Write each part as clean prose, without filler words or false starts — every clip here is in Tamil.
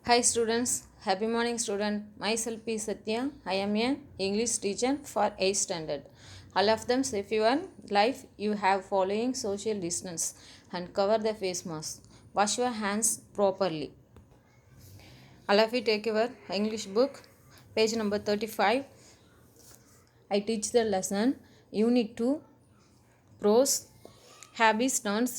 Hi students, happy morning student. Myself P. Satya. I am a English teacher for 8th standard. All of them, if you are live, you have following social distance and cover the face mask. Wash your hands properly. All of you take your English book, page number 35. I teach the lesson, Unit 2, Prose, Habits turns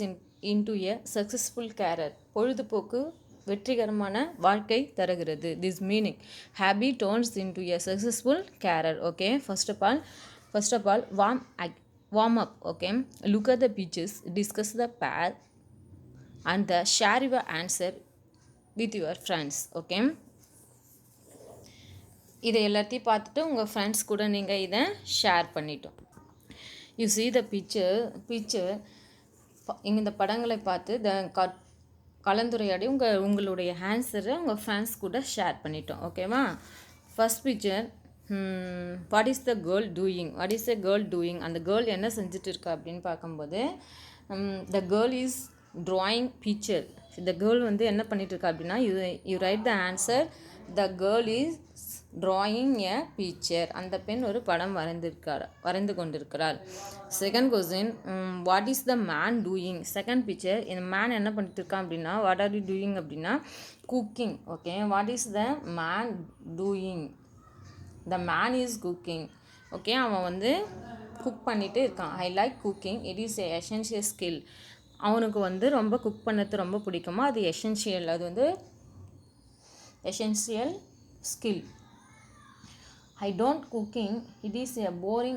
into a successful career. பொழுதுபோக்கு வெற்றிகரமான வாழ்க்கை தருகிறது. This meaning habit turns into a successful career. Okay, first of all warm up. Okay, look at the pictures, discuss the path and share your answer with your friends. Okay, இதை எல்லாத்தையும் பார்த்துட்டு உங்கள் ஃப்ரெண்ட்ஸ் கூட நீங்கள் இதை ஷேர் பண்ணிட்டோம். யூ see the picture இங்கே இந்த படங்களை பார்த்து கலந்துரையாடி உங்களுடைய ஆன்சரை உங்கள் ஃப்ரெண்ட்ஸ் கூட ஷேர் பண்ணிட்டோம். ஓகேவா? First picture, what is the girl doing, அந்த கேர்ள் என்ன செஞ்சுட்டு இருக்கா அப்படின்னு பார்க்கும்போது the girl is drawing picture. இந்த கேர்ள் வந்து என்ன பண்ணிட்டு இருக்கா அப்படின்னா you right the answer, the girl is drawing a picture. அந்த பெண் ஒரு படம் வரைந்து கொண்டிருக்கிறார். Second question, what is the man doing. Second picture, இந்த மேன் என்ன பண்ணிட்டு இருக்கான் அப்படின்னா வாட் ஆர் யூ டூயிங் அப்படின்னா cooking. Okay, what is the man doing, the man is cooking. Okay, அவன் வந்து குக் பண்ணிட்டு இருக்கான். I like cooking, it is essential skill. அவனுக்கு வந்து ரொம்ப குக் பண்ணது ரொம்ப பிடிக்குமா, அது எசென்ஷியல், அது வந்து essential skill. I don't cooking, it is a boring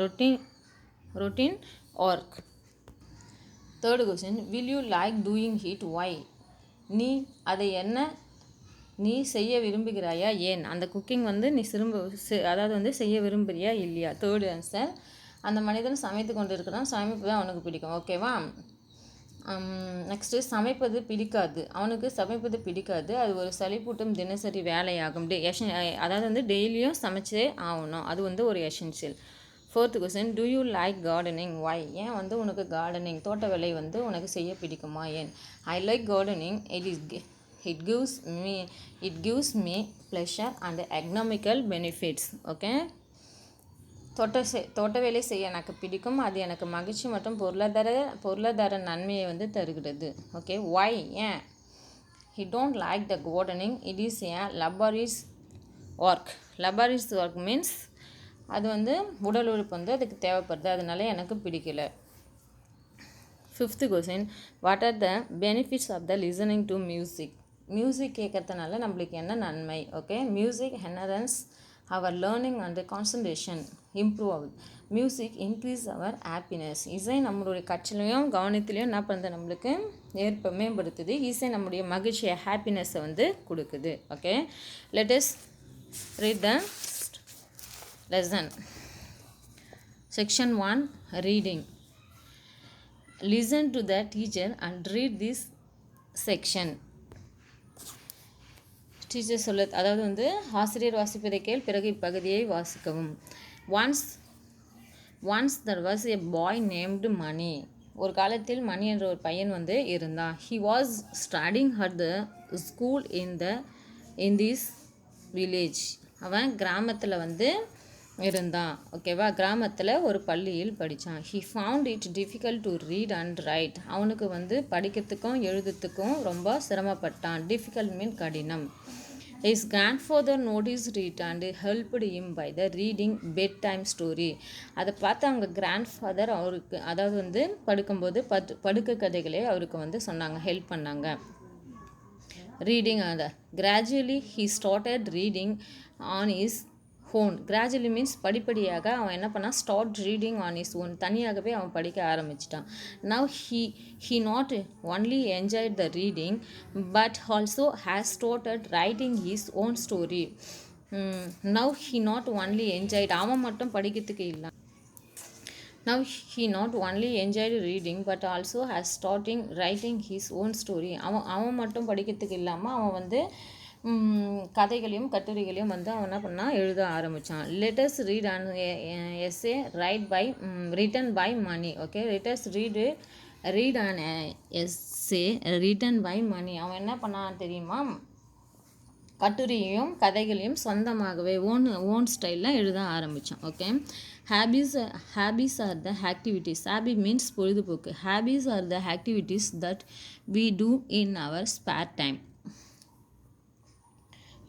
routine work. Third question, will you like doing it, why. நீ அதை நீ செய்ய விரும்புகிறாயா, ஏன். அந்த குக்கிங் வந்து நீ அதாவது வந்து செய்ய விரும்புகிறியா இல்லையா. தேர்ட் ஆன்சர், அந்த மனிதன் சமைத்து கொண்டு இருக்கிறான், சமைப்பு தான் அவனுக்கு பிடிக்கும். ஓகேவா? நெக்ஸ்ட்டு, சமைப்பது பிடிக்காது, அவனுக்கு சமைப்பது பிடிக்காது, அது ஒரு சளிப்பூட்டும் தினசரி வேலையாகும். அதாவது வந்து டெய்லியும் சமைச்சே ஆகணும், அது வந்து ஒரு essential. Fourth question, do you like gardening, why. ஏன் வந்து உனக்கு கார்டனிங் தோட்ட வேலை வந்து உனக்கு செய்ய பிடிக்குமா, ஏன். I like gardening, it gives me pleasure and economical benefits. Okay, தோட்ட வேலை செய்ய எனக்கு பிடிக்கும், அது எனக்கு மகிழ்ச்சி மற்றும் பொருளாதார நன்மையை வந்து தருகிறது. ஓகே, ஒய், ஏன். He don't like the gardening, it is a laborious work means அது வந்து உடல் உழைப்பு வந்து அதுக்கு தேவைப்படுது, அதனால எனக்கு பிடிக்கல. Fifth question, what are the benefits of the listening to music கேட்கறதுனால நம்மளுக்கு என்ன நன்மை. Okay, music enhance our learning and concentration improve ஆகுது. Music increase our happiness. இசை நம்மளுடைய கற்றலையும் கவனத்திலையும் என்ன பண்ணுறது, நம்மளுக்கு மேம்படுத்துது. இசை நம்முடைய மகிழ்ச்சியை, ஹாப்பினஸை வந்து கொடுக்குது. Okay, let us read the lesson. Section 1, reading. Listen to the teacher and read this section. Teacher அதாவது வந்து ஆசிரியர் வாசிப்பதை கேள், பிறகு இப்பகுதியை வாசிக்கவும். Once there was a boy named Mani. ஒரு காலத்தில் மணி என்ற ஒரு பையன் வந்து இருந்தான். He was studying at the school in this village. அவன் கிராமத்தில் வந்து இருந்தான். ஓகேவா? கிராமத்தில் ஒரு பள்ளியில் படித்தான். He found it difficult to read and right. அவனுக்கு வந்து படிக்கிறதுக்கும் எழுதுறதுக்கும் ரொம்ப சிரமப்பட்டான். டிஃபிகல்ட் மீன் கடினம். His grandfather noticed it and helped him by the reading bedtime story. அதை பார்த்து அவங்க கிராண்ட்ஃபாதர் அவருக்கு, அதாவது வந்து படுக்கும்போது படுக்க கதைகளே அவருக்கு வந்து சொன்னாங்க, ஹெல்ப் பண்ணாங்க. Reading gradually he started reading on his own. Gradually means படிப்படியாக அவன் என்ன பண்ணான், start reading on is own, தனியாகவே அவன் படிக்க ஆரம்பிச்சிட்டான். Now he not only enjoyed the reading but also has started writing his own story. Now he not only enjoyed, அவன் மட்டும் படிக்கிறதுக்கு இல்லை. Now he not only enjoyed reading but also has starting writing his own story. அவன் மட்டும் படிக்கிறதுக்கு இல்லாமல் அவன் வந்து கதைகளையும் கட்டுரைகளையும் வந்து அவன் என்ன பண்ணால் எழுத ஆரம்பித்தான். Let's read and essay written by Mani. Okay, let's read and essay written by Mani. அவன் என்ன பண்ணான் தெரியுமா, கட்டுரையும் கதைகளையும் சொந்தமாகவே ஓன் ஸ்டைலில் எழுத ஆரம்பித்தான். Okay, hobbies are the activities. Hobby means பொழுதுபோக்கு. Hobbies are the activities that we do in our spare time.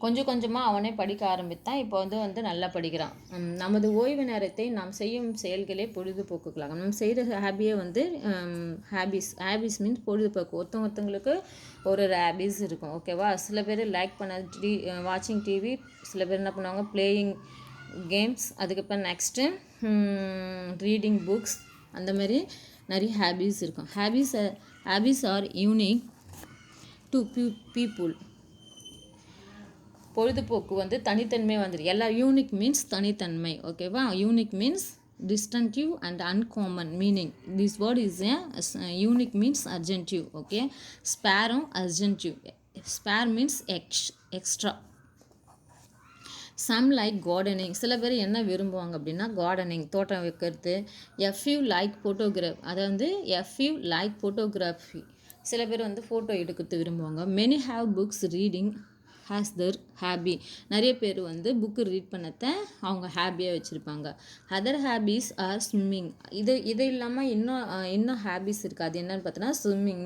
கொஞ்சம் கொஞ்சமாக அவனே படிக்க ஆரம்பித்தான். இப்போ வந்து நல்லா படிக்கிறான். நமது ஓய்வு நேரத்தை நாம் செய்யும் செயல்களே பொழுதுபோக்குகளாகும். நம்ம செய்கிற ஹாபியே வந்து ஹாபிஸ் மீன்ஸ் பொழுதுபோக்கு. ஒருத்தவங்களுக்கு ஒரு ஹாபிஸ் இருக்கும். ஓகேவா? சில பேர் லைக் பண்ண வாட்சிங் டிவி, சில பேர் என்ன பண்ணுவாங்க, பிளேயிங் கேம்ஸ், அதுக்கப்புறம் நெக்ஸ்ட்டு ரீடிங் புக்ஸ், அந்த மாதிரி நிறைய ஹாபிஸ் இருக்கும். Hobbies are unique to people. பொழுதுபோக்கு வந்து தனித்தன்மை வந்துடும். எல்லா யூனிக் மீன்ஸ் தனித்தன்மை. ஓகேவா? Unique means distinctive and uncommon meaning. This word is a unique means adjective. Okay, spare adjective. Spare means extra. Some like gardening. சில பேர் என்ன விரும்புவாங்க அப்படின்னா கார்டனிங், தோட்டம் வைக்கிறது. எஃப்யூ லைக் ஃபோட்டோகிராஃப், அதை வந்து எஃப்யூ லைக் ஃபோட்டோகிராஃபி. சில பேர் வந்து ஃபோட்டோ எடுக்கிறது விரும்புவாங்க. Many have books reading has Dhar hobby. நிறைய பேர் வந்து புக்கு ரீட் பண்ணத்தை அவங்க ஹாபியாக வச்சுருப்பாங்க. Other hobbies R swimming. இது இல்லாமல் இன்னும் ஹாபீஸ் இருக்குது. அது என்னென்னு பார்த்தோன்னா ஸ்விம்மிங்,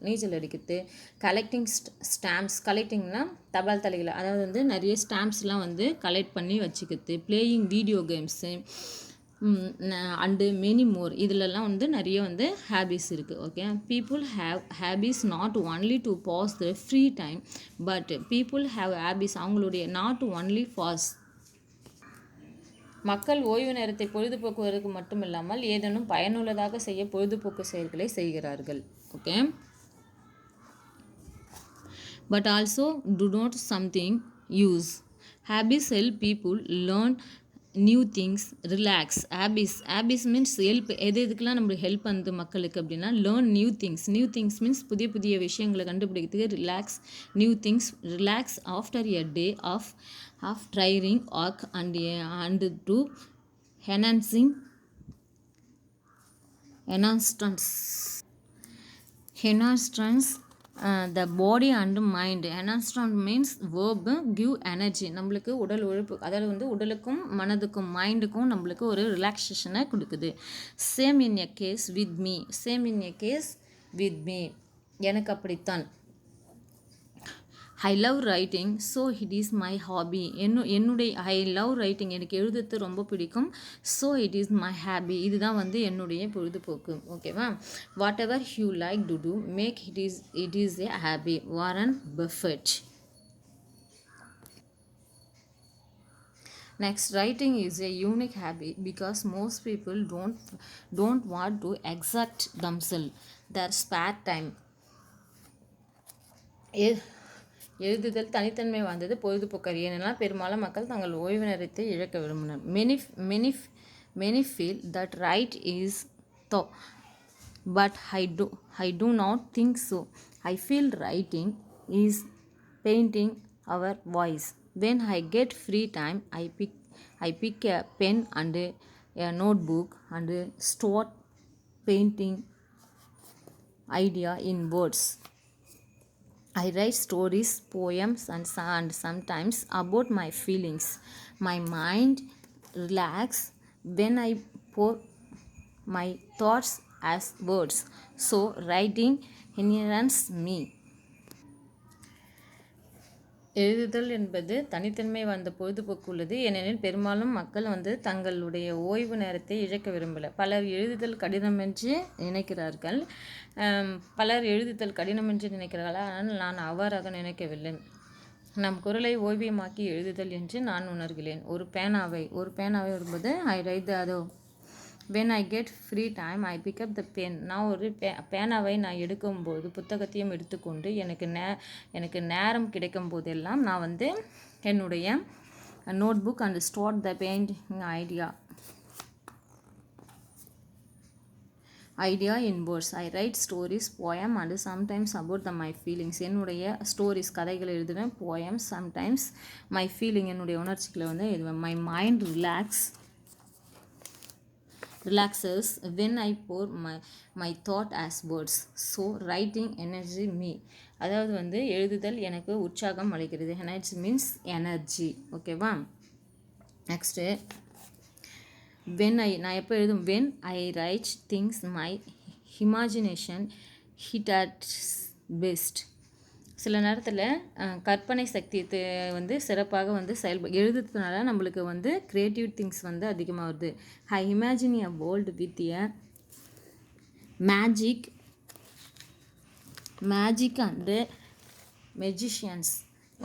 நீச்சல் அடிக்கிறது. Collecting stamps. கலெக்டிங்னா தபால் தலைகளை, அதாவது வந்து நிறைய ஸ்டாம்ப்ஸ்லாம் வந்து கலெக்ட் பண்ணி வச்சுக்கிறது. Playing video games and many more. இதிலெல்லாம் வந்து நிறைய வந்து ஹாபிஸ் இருக்குது. Okay, people have hobbies not only to pass the free time, but people have hobbies அவங்களுடைய நாட் ஒன்லி பாஸ். மக்கள் ஓய்வு நேரத்தை பொழுதுபோக்குவதற்கு மட்டுமில்லாமல் ஏதேனும் பயனுள்ளதாக செய்ய பொழுதுபோக்கு செயல்களை செய்கிறார்கள். Okay, but also to not something use. Hobbies help people learn new things, relax. Hobbies means help. எதுக்கெல்லாம் நம்மளுக்கு ஹெல்ப் பண்ணுது மக்களுக்கு அப்படின்னா லேர்ன் நியூ திங்ஸ் மீன்ஸ் புதிய விஷயங்களை கண்டுபிடிக்கிறதுக்கு. Relax, new things, relax after a day of tiring work and to enhance the body and mind. enhancement means verb give energy. நம்மளுக்கு உடல் உழைப்பு, அதாவது வந்து உடலுக்கும் மனதுக்கும் மைண்டுக்கும் நம்மளுக்கு ஒரு ரிலாக்ஸேஷனை கொடுக்குது. Same in a case with me. எனக்கு அப்படித்தான். I love writing so it is my hobby. என்னுடைய ஐ லவ் ரைட்டிங், எனக்கு எழுதுறது ரொம்ப பிடிக்கும். So it is my hobby, இதுதான் வந்து என்னுடைய பொழுதுபோக்கு. ஓகேவா? Whatever you like to do make it is a hobby. Warren Buffett. Next, writing is a unique habit because most people don't want to exert themselves their spare time. எழுதுதல் தனித்தன்மை வாய்ந்தது பொழுதுபோக்கு. ஏனென்றால் பெரும்பாலும் மக்கள் தங்கள் ஓய்வு நேரத்தை இழக்க விரும்பினர். Many feel that right is though, but I do not think so. I feel writing is painting our voice. When I get free time, I pick a pen and a notebook and start painting idea in words. I write stories, poems, and sometimes about my feelings. My mind relaxes when I pour my thoughts as words. So writing enhances me. எழுதுதல் என்பது தனித்தன்மை வாய்ந்த பொழுதுபோக்கு உள்ளது. ஏனெனில் பெரும்பாலும் மக்கள் வந்து தங்களுடைய ஓய்வு நேரத்தை இழக்க விரும்பலை. பலர் எழுதுதல் கடினமென்று நினைக்கிறார்கள். ஆனால் நான் அவ்வாறாக நினைக்கவில்லை. நம் குரலை ஓவியமாக்கி எழுதுதல் என்று நான் உணர்கிறேன். ஒரு பேனாவை வரும்போது ஐ ரைட் அதோ. when I get free time I pick up the pen. நான் ஒரு பேனாவை நான் எடுக்கும்போது, புத்தகத்தையும் எடுத்துக்கொண்டு எனக்கு நேரம் கிடைக்கும் போதெல்லாம் நான் வந்து என்னுடைய notebook and start the painting idea in words. I right stories, poem and sometimes about my feelings. என்னுடைய ஸ்டோரிஸ், கதைகள் எழுதுவேன். போயம், சம்டைம்ஸ் மை ஃபீலிங், என்னுடைய உணர்ச்சிகளை வந்து எழுதுவேன். My mind relaxes when I pour my thought as words. So writing energy me. அதாவது வந்து எழுதுதல் எனக்கு உற்சாகம் அளிக்கிறது. Energy means energy. ஓகேவா? நெக்ஸ்ட்டு நான் எப்போ எழுதும் when I right things my imagination hit at best. சில நேரத்தில் கற்பனை சக்தி வந்து சிறப்பாக வந்து எழுதுறதுனால நம்மளுக்கு வந்து க்ரியேட்டிவ் திங்ஸ் வந்து அதிகமாக வருது. I imagine a world with a magic and magicians.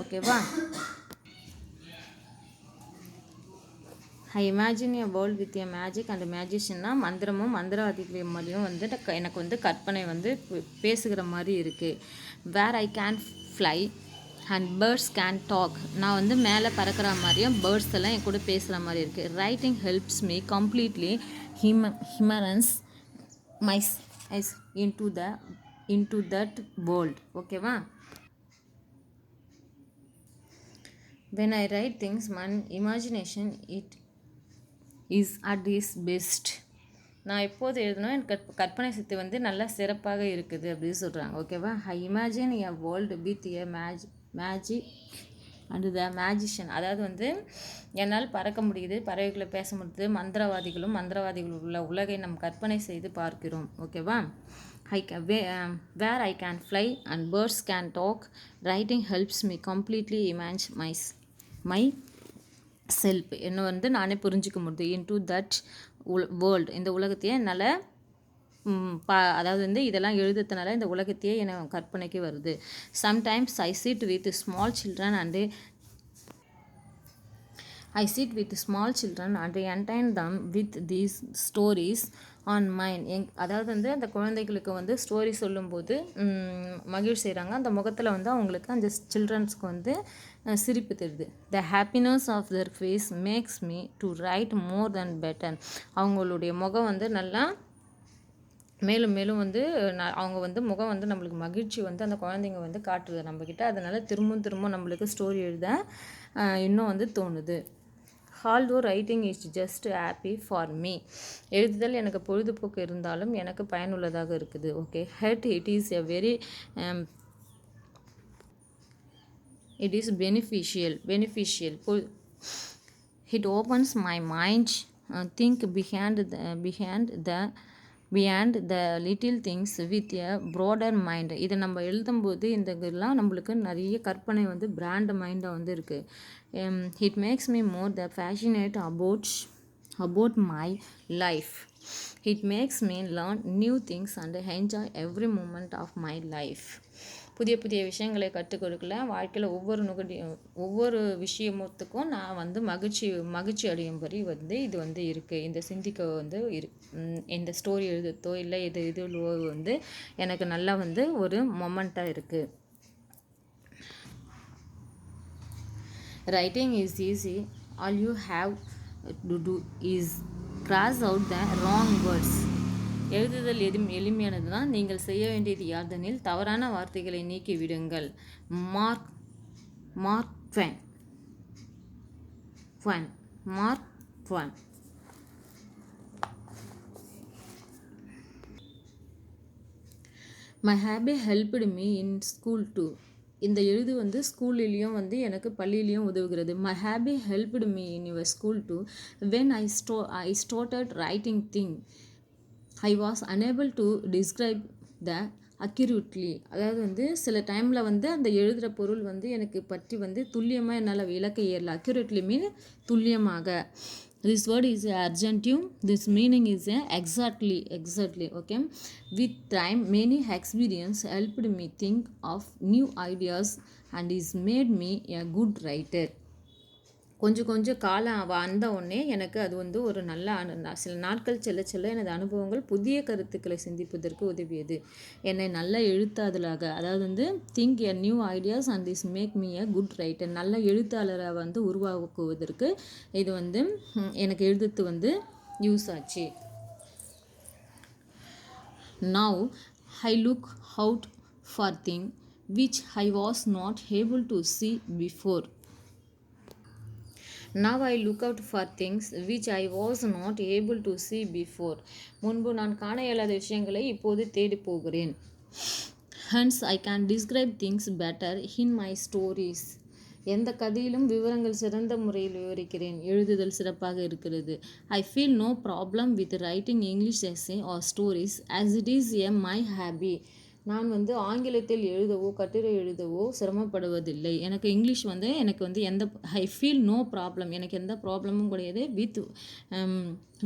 ஓகேவா? I imagine a world with a magic and மேஜிஷியன்னா மந்திரமும் மந்திரவாதிகள் மாதிரியும் வந்து எனக்கு வந்து கற்பனை வந்து பேசுகிற மாதிரி இருக்குது. Where I can fly and birds can talk. நான் வந்து மேலே பறக்கிற மாதிரியும் பேர்ட்ஸ் எல்லாம் என் கூட பேசுகிற மாதிரி இருக்குது. Writing helps me completely immerses my eyes into that world. ஓகேவா? when I write things my imagination it is at its best. நான் எப்போது எழுதணும் எனக்கு கற்பனை சக்தி வந்து நல்லா சிறப்பாக இருக்குது அப்படின்னு சொல்கிறாங்க. ஓகேவா? I imagine a world with a magic and the magician. அதாவது வந்து என்னால் பறக்க முடியுது, பறவைகளை பேச முடியுது, மந்திரவாதிகள் உள்ள உலகை நம் கற்பனை செய்து பார்க்கிறோம். ஓகேவா? Where I can fly and birds can talk. Writing helps me completely image my self. என்ன வந்து நானே புரிஞ்சிக்க முடியுது. Into that world. இந்த உலகத்தையே என்னால் அதாவது வந்து இதெல்லாம் எழுதுறதுனால இந்த உலகத்தையே என கற்பனைக்கு வருது. Sometimes I sit with small children and entertain them with these stories on mind. அதாவது வந்து அந்த குழந்தைகளுக்கு வந்து ஸ்டோரி சொல்லும்போது மகிழ்ச்சி செய்கிறாங்க. அந்த முகத்தில் வந்து அவங்களுக்கு அந்த சில்ட்ரன்ஸ்க்கு வந்து சிரிப்பு தெரியுது. The happiness of their face makes me to write more then better. அவங்களுடைய முகம் வந்து நல்லா மேலும் மேலும் வந்து அவங்க வந்து முகம் வந்து நம்மளுக்கு மகிழ்ச்சி வந்து அந்த குழந்தைங்க வந்து காட்டுது நம்மக்கிட்ட. அதனால் திரும்ப நம்மளுக்கு ஸ்டோரி எழுத இன்னும் வந்து தோணுது. Although writing is just happy for me. எழுதுதல் எனக்கு பொழுதுபோக்கு இருந்தாலும் எனக்கு பயனுள்ளதாக இருக்குது. Okay, it is beneficial. It opens my mind, think beyond the little things with a broader mind. இதை நம்ம எழுதும்போது இதெல்லாம் நம்மளுக்கு நிறைய கற்பனை வந்து பிராண்ட் மைண்டாக வந்து இருக்குது. It makes me more the passionate about my life. It makes me learn new things and enjoy every moment of my life. புதிய விஷயங்களை கற்றுக் கொடுக்கல. வாழ்க்கையில் ஒவ்வொரு விஷயத்துக்கும் நான் வந்து மகிழ்ச்சி அடையும்படி வந்து இது வந்து இருக்குது. இந்த சிந்திக்க வந்து இந்த ஸ்டோரி எழுதுறதோ இல்லை இதுவோ வந்து எனக்கு நல்லா வந்து ஒரு மொமெண்ட்டாக இருக்குது. Writing is easy. All you have to do is cross out the wrong words. எழுதுதல் எளிமையானது தான். நீங்கள் செய்ய வேண்டியது யாதெனில் தவறான வார்த்தைகளை நீக்கி விடுங்கள். Mark Twain. My hobby helped me in school too. இந்த எழுது வந்து ஸ்கூல்லையும் வந்து எனக்கு பள்ளியிலையும் உதவுகிறது. My hobby helped me in your school too. When I started writing things, I was unable to describe the accurately. அதாவது வந்து சில டைமில் வந்து அந்த எழுதுகிற பொருள் வந்து எனக்கு பற்றி வந்து துல்லியமாக என்னால் விளக்க இயறல. accurately மீன் துல்லியமாக. This word is adjective. This meaning is exactly. Okay. With time, many experience helped me think of new ideas and is made me a good writer. கொஞ்சம் காலம் வந்த உடனே எனக்கு அது வந்து ஒரு நல்ல சில நாட்கள் செல்ல எனது அனுபவங்கள் புதிய கருத்துக்களை சிந்திப்பதற்கு உதவியது. என்னை நல்ல எழுத்தாளராக, அதாவது வந்து think a new ideas and this make me a good writer, நல்ல எழுத்தாளராக வந்து உருவாக்குவதற்கு இது வந்து எனக்கு எழுதுறது வந்து யூஸ் ஆச்சு. Now I look out for thing which I was not able to see before. Now I look out for things which I was not able to see before. முன்பு நான் காண இயலாத விஷயங்களை இப்போது தேடி போகிறேன். hence I can describe things better in my stories. எந்த கதையிலும் விவரங்கள் சிறந்த முறையில் விவரிக்கிறேன். எழுதுதல் சிறப்பாக இருக்கிறது. I feel no problem with writing English essay or stories as it is my hobby. நான் வந்து ஆங்கிலத்தில் எழுதவோ கட்டுரை எழுதவோ சிரமப்படுவதில்லை. எனக்கு வந்து எந்த ஐ ஃபீல் நோ ப்ராப்ளம், எனக்கு எந்த ப்ராப்ளமும் கிடையாது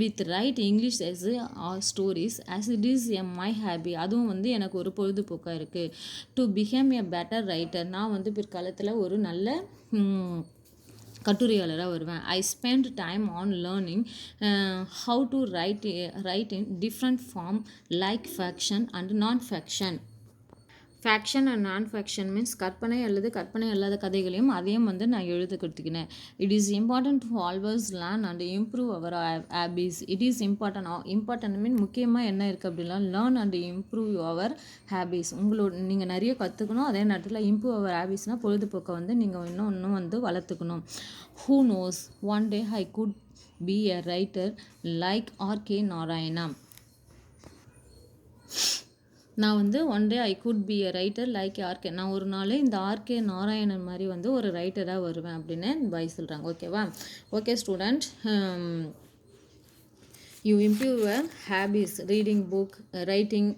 with write English essays or stories as it is my hobby. அதுவும் வந்து எனக்கு ஒரு பொழுதுபோக்காக இருக்குது. To become a better writer, நான் வந்து பிற்காலத்தில் ஒரு நல்ல கட்டுரையாளராக வருவேன். I spend time on learning how to write in different form like fiction and non fiction. Fiction and non fiction means கற்பனை அல்லது கற்பனை அல்லாத கதைகளையும் அதையும் வந்து நான் எழுத கற்றுக்கினேன். It is important to always learn and improve our habits. It is important mean முக்கியமாக என்ன இருக்குது அப்படின்னா learn and improve our habits. நீங்கள் நிறைய கற்றுக்கணும், அதே நேரத்தில் இம்ப்ரூவ் அவர் ஹேபிஸ்னால் பொழுதுபோக்கை வந்து நீங்கள் இன்னும் வந்து வளர்த்துக்கணும். Who knows one day I could be a writer like RK. Narayan. நான் வந்து one day I could be a writer like RK, நான் ஒரு நாள் இந்த ஆர்கே நாராயணன் மாதிரி வந்து ஒரு ரைட்டராக வருவேன் அப்படின்னு பாய் சொல்கிறாங்க. ஓகேவா? Okay student, you improve your habits, reading book, writing,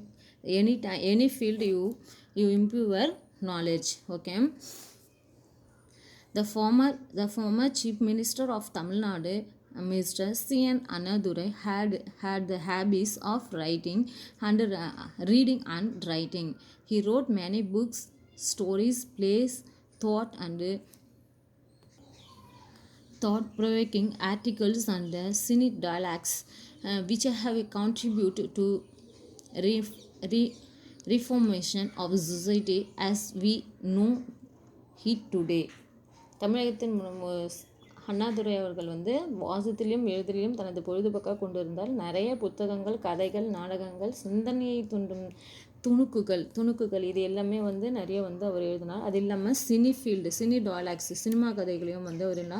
any field you improve your knowledge. Okay. The former Chief Minister of Tamil Nadu, Mr. C.N. Annadurai, had the habits of writing and reading and writing. He wrote many books, stories, plays, thought-provoking articles and cynic dialogues, which have contributed to reformation of society as we know it today. தமிழகத்தின் அண்ணாதுரை அவர்கள் வந்து வாசத்திலும் எழுதிலும் தனது பொழுதுபோக்காக கொண்டு இருந்தால் நிறைய புத்தகங்கள், கதைகள், நாடகங்கள், சிந்தனையை தூண்டும் துணுக்குகள் இது எல்லாமே வந்து நிறைய வந்து அவர் எழுதினார். அது இல்லாமல் சினி டயலாக்ஸ், சினிமா கதைகளையும் வந்து அவர் என்ன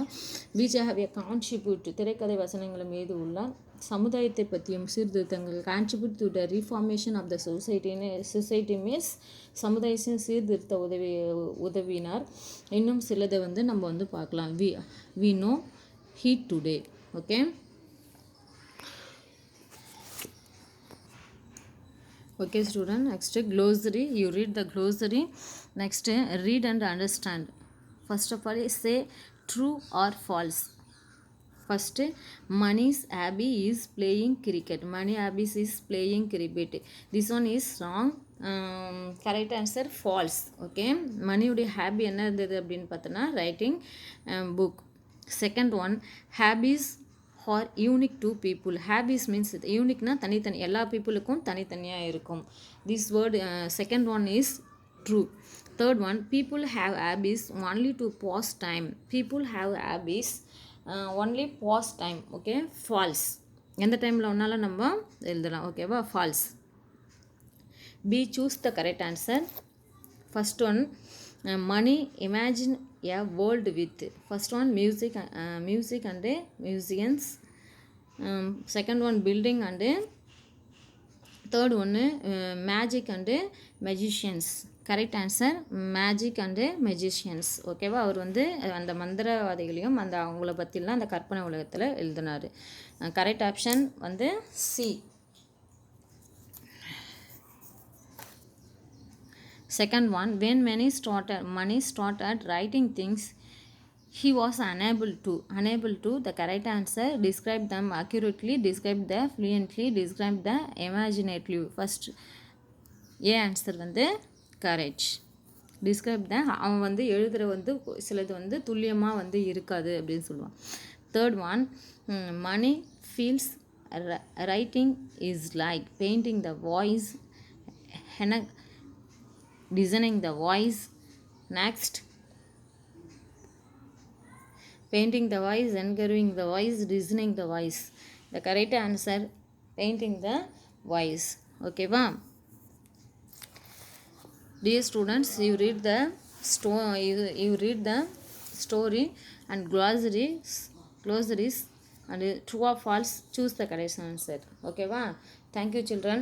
விச் ஹேவ் எ கான்ட்ரிபியூட், திரைக்கதை வசனங்களும் எழுதி உள்ளார். சமுதாயத்தை பற்றியும் சீர்திருத்தங்கள் contribute to the reformation of the society means சமுதாயத்தின் சீர்திருத்த உதவினார். இன்னும் சிலதை வந்து நம்ம வந்து பார்க்கலாம். We know heat today. Okay. Okay student, next glossary, you read the glossary. Next, read and understand. First of all, say true or false. First, Mani's hobby is playing cricket. Mani hobbies is playing cricket. This one is wrong. Correct answer false. Okay. மணியுடைய ஹாபி என்ன இருந்தது அப்படின்னு பார்த்தோன்னா writing book. Second one, hobbies are unique to people. Hobbies means யூனிக்னா தனித்தனி, எல்லா பீப்புளுக்கும் தனித்தனியாக இருக்கும். This word second one is true. Third one, people have hobbies only to pass time. People have hobbies only pass time. Okay. False. எந்த டைமில் ஒன்றாலும் நம்ம எழுதலாம். ஓகேவா? False. B, choose the correct answer. First one, Mani imagine a world with. First one, music and musicians. Second one, building and third one, magic and magicians. Correct answer magic and magicians. ஓகேவா? அவர் வந்து அந்த மந்திரவாதிகளையும் அவங்கள பற்றிலாம் அந்த கற்பனை உலகத்தில் எழுதினார். கரெக்ட் ஆப்ஷன் வந்து C. Second one, when Mani started writing things, he was unable to. The correct answer, describe them accurately, describe the fluently, describe the imaginatively. First A answer வந்து கரெக்ட். டிஸ்கிரைப் த, அவன் வந்து எழுதுகிற வந்து சிலது வந்து துல்லியமாக வந்து இருக்காது அப்படின்னு சொல்லுவான். Third one, Mani feels writing is like painting the voice, designing the voice. Next, painting the voice, engraving the voice, designing the voice. The correct answer, painting the voice. Okay va? Dear students, you read the story and glossaries and true or false, choose the correct answer. Okay va? Thank you children.